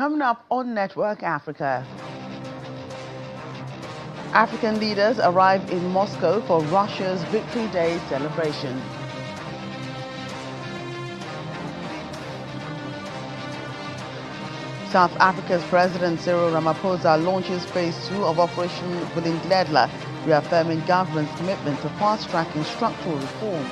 Coming up on Network Africa, African leaders arrive in Moscow for Russia's Victory Day celebration. South Africa's President Cyril Ramaphosa launches phase 2 of Operation Vulindlela, reaffirming government's commitment to fast-tracking structural reforms.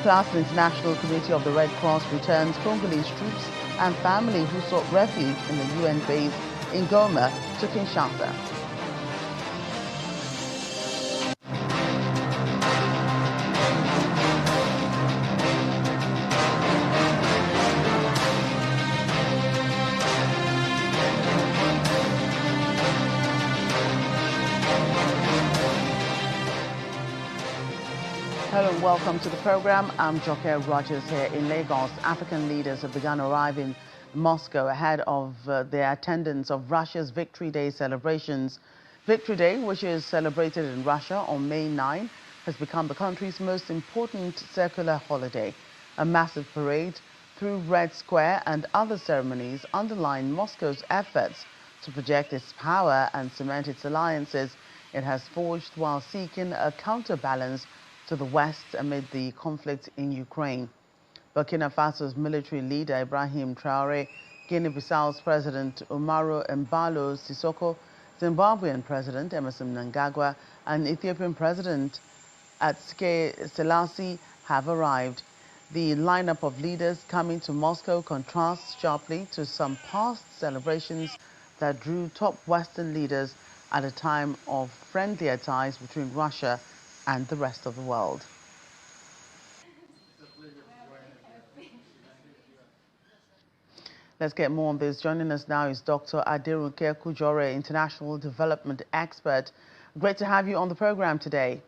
Plus, the International Committee of the Red Cross returns Congolese troops and family who sought refuge in the UN base in Goma to Kinshasa. Hello and welcome to the program. I'm Joke Rogers here in Lagos. African leaders have begun arriving in Moscow ahead of their attendance of Russia's Victory Day celebrations. Victory Day, which is celebrated in Russia on May 9, has become the country's most important secular holiday. A massive parade through Red Square and other ceremonies underline Moscow's efforts to project its power and cement its alliances it has forged while seeking a counterbalance to the West amid the conflict in Ukraine. Burkina Faso's military leader Ibrahim Traore, Guinea-Bissau's President Umaru Embalo Sissoco, Zimbabwean President Emerson Mnangagwa, and Ethiopian President Haile Selassie have arrived. The lineup of leaders coming to Moscow contrasts sharply to some past celebrations that drew top Western leaders at a time of friendlier ties between Russia and the rest of the world. Let's get more on this. Joining us now is Dr. Aderonke Kujore, international development expert. Great to have you on the program today.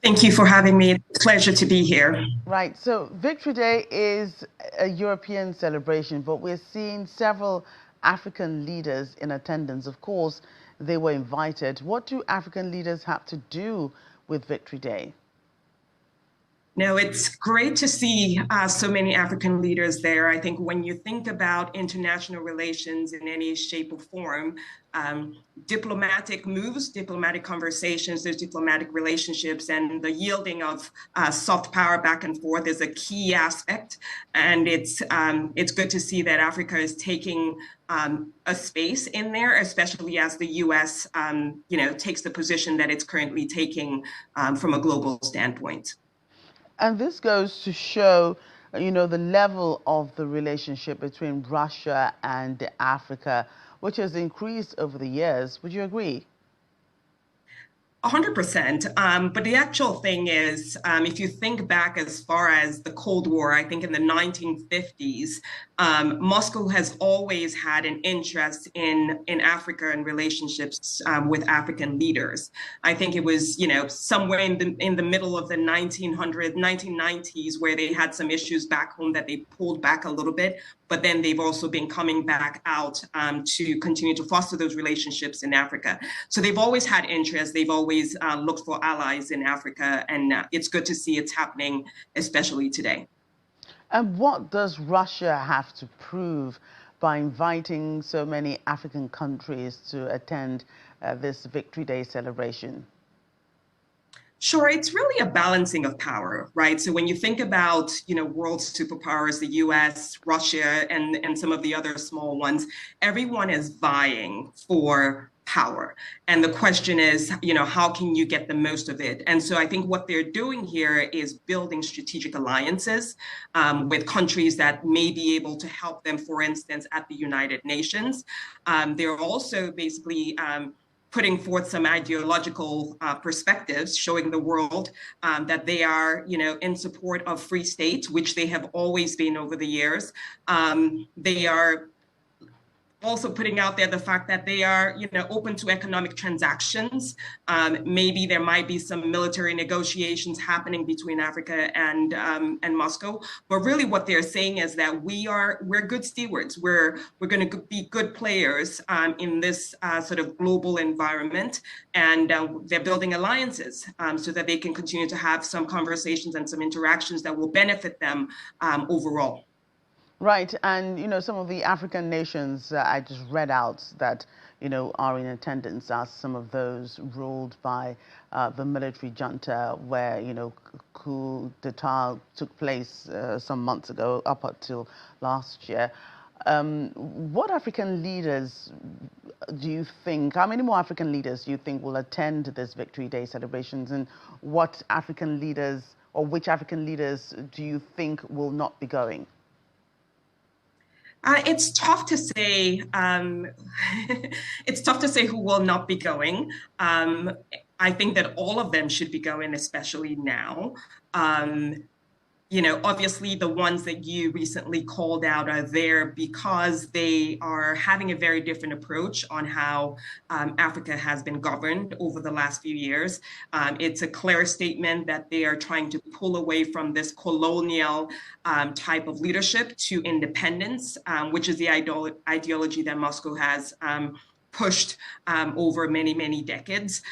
Thank you for having me. It's a pleasure to be here. Right. So Victory Day is a European celebration, but we're seeing several African leaders in attendance. Of course, they were invited. What do African leaders have to do with Victory Day? No, it's great to see so many African leaders there. I think when you think about international relations in any shape or form, diplomatic moves, diplomatic conversations, there's diplomatic relationships, and the yielding of soft power back and forth is a key aspect. And it's good to see that Africa is taking a space in there, especially as the U.S. Takes the position that it's currently taking from a global standpoint. And this goes to show, the level of the relationship between Russia and Africa, which has increased over the years. Would you agree? 100%. But the actual thing is, if you think back as far as the Cold War, I think in the 1950s, Moscow has always had an interest in Africa and relationships with African leaders. I think it was, somewhere in the middle of the 1990s where they had some issues back home that they pulled back a little bit. But then they've also been coming back out to continue to foster those relationships in Africa. So they've always had interest. They've always looked for allies in Africa. And it's good to see it's happening, especially today. And what does Russia have to prove by inviting so many African countries to attend this Victory Day celebration? Sure, it's really a balancing of power, right? So when you think about, world superpowers, the US, Russia, and some of the other small ones, everyone is vying for power. And the question is, how can you get the most of it? And so I think what they're doing here is building strategic alliances with countries that may be able to help them, for instance, at the United Nations. They're also basically putting forth some ideological perspectives, showing the world that they are, in support of free states, which they have always been over the years. They are also putting out there the fact that they are, open to economic transactions. Maybe there might be some military negotiations happening between Africa and Moscow. But really, what they're saying is that we're good stewards. We're going to be good players in this sort of global environment, and they're building alliances so that they can continue to have some conversations and some interactions that will benefit them overall. Right, and some of the African nations I just read out that are in attendance are some of those ruled by the military junta, where coup d'état took place some months ago, up until last year. What African leaders do you think? How many more African leaders do you think will attend this Victory Day celebrations, and what African leaders or which African leaders do you think will not be going? It's tough to say. It's tough to say who will not be going. I think that all of them should be going, especially now. Obviously the ones that you recently called out are there because they are having a very different approach on how Africa has been governed over the last few years. It's a clear statement that they are trying to pull away from this colonial type of leadership to independence, which is the ideology that Moscow has pushed over many, many decades.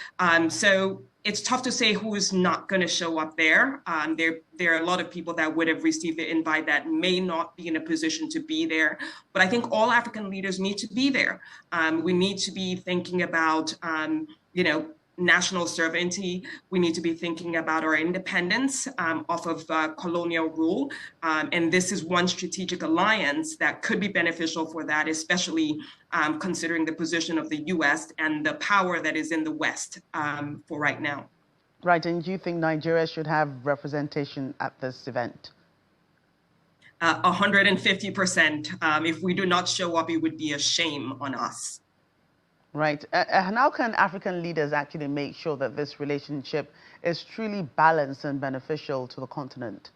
So it's tough to say who is not going to show up there. There are a lot of people that would have received the invite that may not be in a position to be there. But I think all African leaders need to be there. We need to be thinking about, national sovereignty. We need to be thinking about our independence off of colonial rule. And this is one strategic alliance that could be beneficial for that, especially considering the position of the US and the power that is in the West for right now. Right, and do you think Nigeria should have representation at this event? 150%. If we do not show up, it would be a shame on us. Right. And how can African leaders actually make sure that this relationship is truly balanced and beneficial to the continent?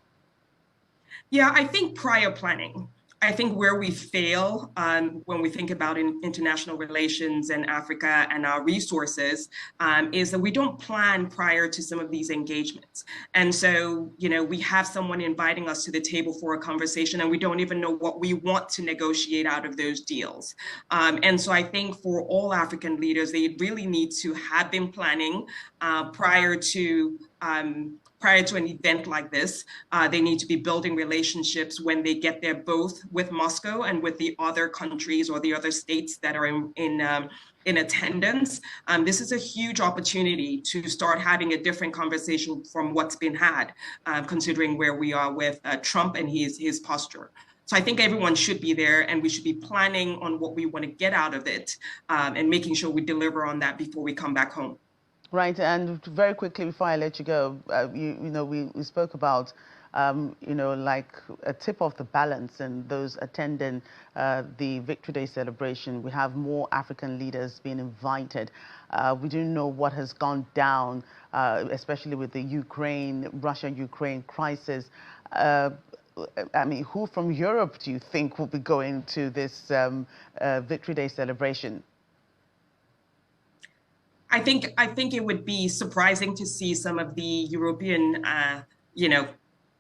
Yeah, I think prior planning. I think where we fail when we think about international relations in Africa and our resources is that we don't plan prior to some of these engagements. And so, we have someone inviting us to the table for a conversation and we don't even know what we want to negotiate out of those deals. And so I think for all African leaders, they really need to have been planning prior to an event like this. They need to be building relationships when they get there, both with Moscow and with the other countries or the other states that are in attendance. This is a huge opportunity to start having a different conversation from what's been had, considering where we are with Trump and his posture. So I think everyone should be there, and we should be planning on what we want to get out of it, and making sure we deliver on that before we come back home. Right, and very quickly before I let you go, we spoke about, like a tip of the balance and those attending the Victory Day celebration. We have more African leaders being invited. We do know what has gone down, especially with the Russia-Ukraine crisis. I mean, who from Europe do you think will be going to this Victory Day celebration? I think it would be surprising to see some of the European,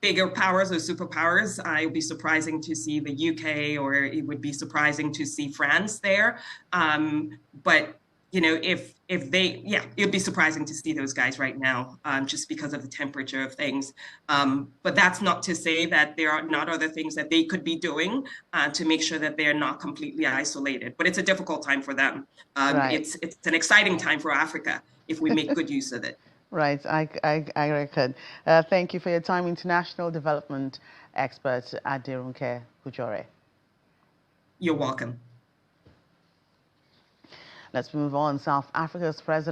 bigger powers or superpowers. It would be surprising to see the UK, or it would be surprising to see France there. But if they, it would be surprising to see those guys right now, just because of the temperature of things. But that's not to say that there are not other things that they could be doing to make sure that they're not completely isolated. But it's a difficult time for them. Right. It's an exciting time for Africa if we make good use of it. Right, I reckon. Thank you for your time, international development expert Aderonke Kujore. You're welcome. Let's move on. South Africa's president